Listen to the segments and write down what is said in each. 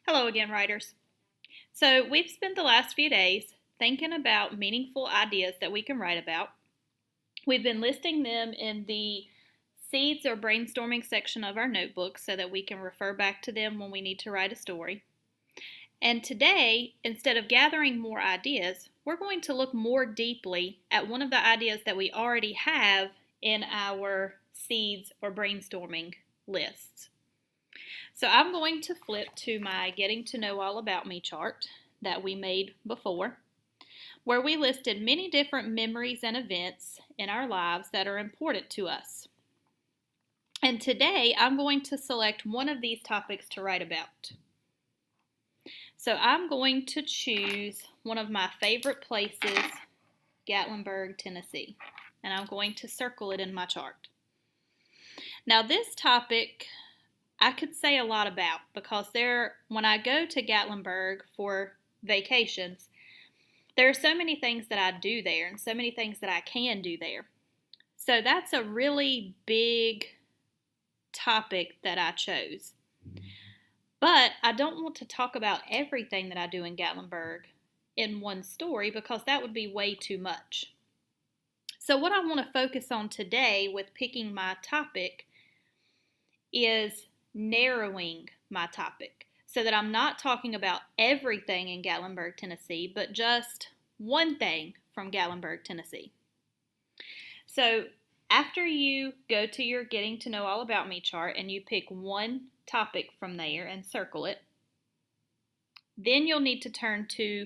Hello again, writers. So, we've spent the last few days thinking about meaningful ideas that we can write about. We've been listing them in the seeds or brainstorming section of our notebook so that we can refer back to them when we need to write a story. And today, instead of gathering more ideas, we're going to look more deeply at one of the ideas that we already have in our seeds or brainstorming lists. So I'm going to flip to my Getting to Know All About Me chart that we made before, where we listed many different memories and events in our lives that are important to us. And today I'm going to select one of these topics to write about. So I'm going to choose one of my favorite places, Gatlinburg, Tennessee, and I'm going to circle it in my chart. Now this topic I could say a lot about because when I go to Gatlinburg for vacations, there are so many things that I do there and so many things that I can do there. So that's a really big topic that I chose. But I don't want to talk about everything that I do in Gatlinburg in one story because that would be way too much. So what I want to focus on today with picking my topic is narrowing my topic so that I'm not talking about everything in Gatlinburg, Tennessee, but just one thing from Gatlinburg, Tennessee. So after you go to your Getting to Know All About Me chart and you pick one topic from there and circle it, then you'll need to turn to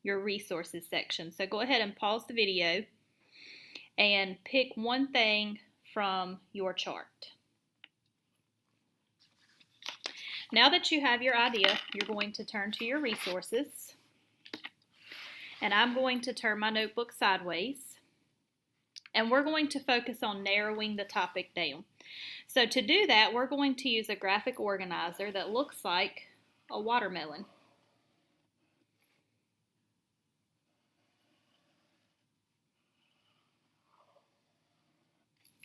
your resources section. So go ahead and pause the video and pick one thing from your chart. Now that you have your idea, you're going to turn to your resources, and I'm going to turn my notebook sideways, and we're going to focus on narrowing the topic down. So to do that, we're going to use a graphic organizer that looks like a watermelon.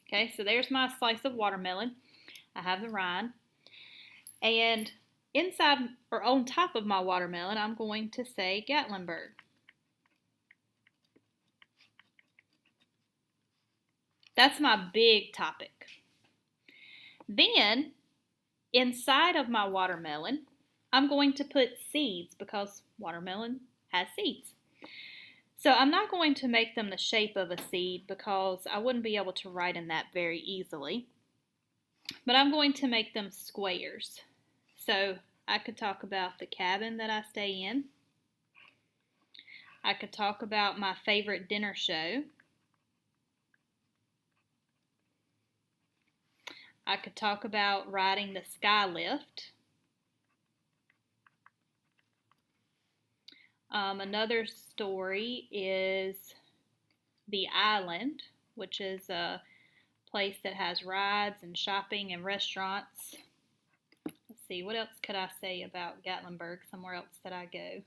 Okay, so there's my slice of watermelon. I have the rind. And inside or on top of my watermelon, I'm going to say Gatlinburg. That's my big topic. Then, inside of my watermelon, I'm going to put seeds because watermelon has seeds. So I'm not going to make them the shape of a seed because I wouldn't be able to write in that very easily. But I'm going to make them squares. So I could talk about the cabin that I stay in. I could talk about my favorite dinner show. I could talk about riding the Skylift. Another story is The Island, which is a place that has rides and shopping and restaurants. Let's see, what else could I say about Gatlinburg, somewhere else that I go?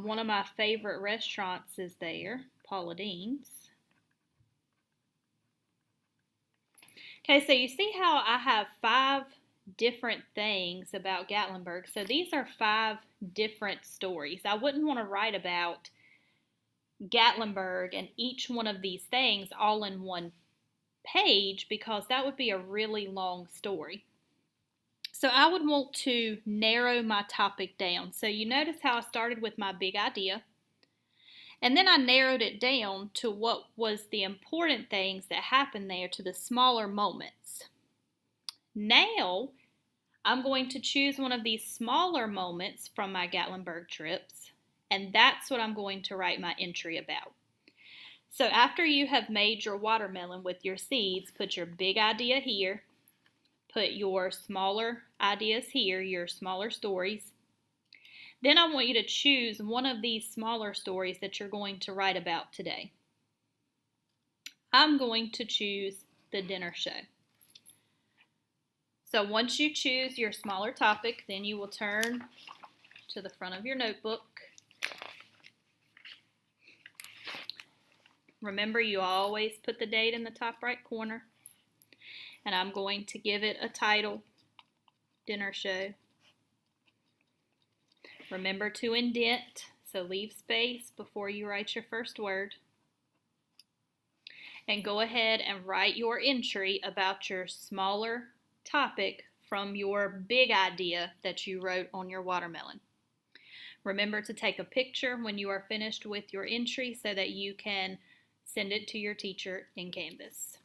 One of my favorite restaurants is there, Paula Deen's. Okay, so you see how I have 5 different things about Gatlinburg. So these are 5 different stories. I wouldn't want to write about Gatlinburg and each one of these things all in one page because that would be a really long story. So I would want to narrow my topic down. So you notice how I started with my big idea, and then I narrowed it down to what was the important things that happened there, to the smaller moments. Now I'm going to choose one of these smaller moments from my Gatlinburg trips, and that's what I'm going to write my entry about. So after you have made your watermelon with your seeds, put your big idea here, put your smaller ideas here, your smaller stories. Then I want you to choose one of these smaller stories that you're going to write about today. I'm going to choose the dinner show. So once you choose your smaller topic, then you will turn to the front of your notebook. Remember, you always put the date in the top right corner. And I'm going to give it a title. dinner show. Remember to indent, so leave space before you write your first word. And go ahead and write your entry about your smaller topic from your big idea that you wrote on your watermelon. Remember to take a picture when you are finished with your entry so that you can send it to your teacher in Canvas.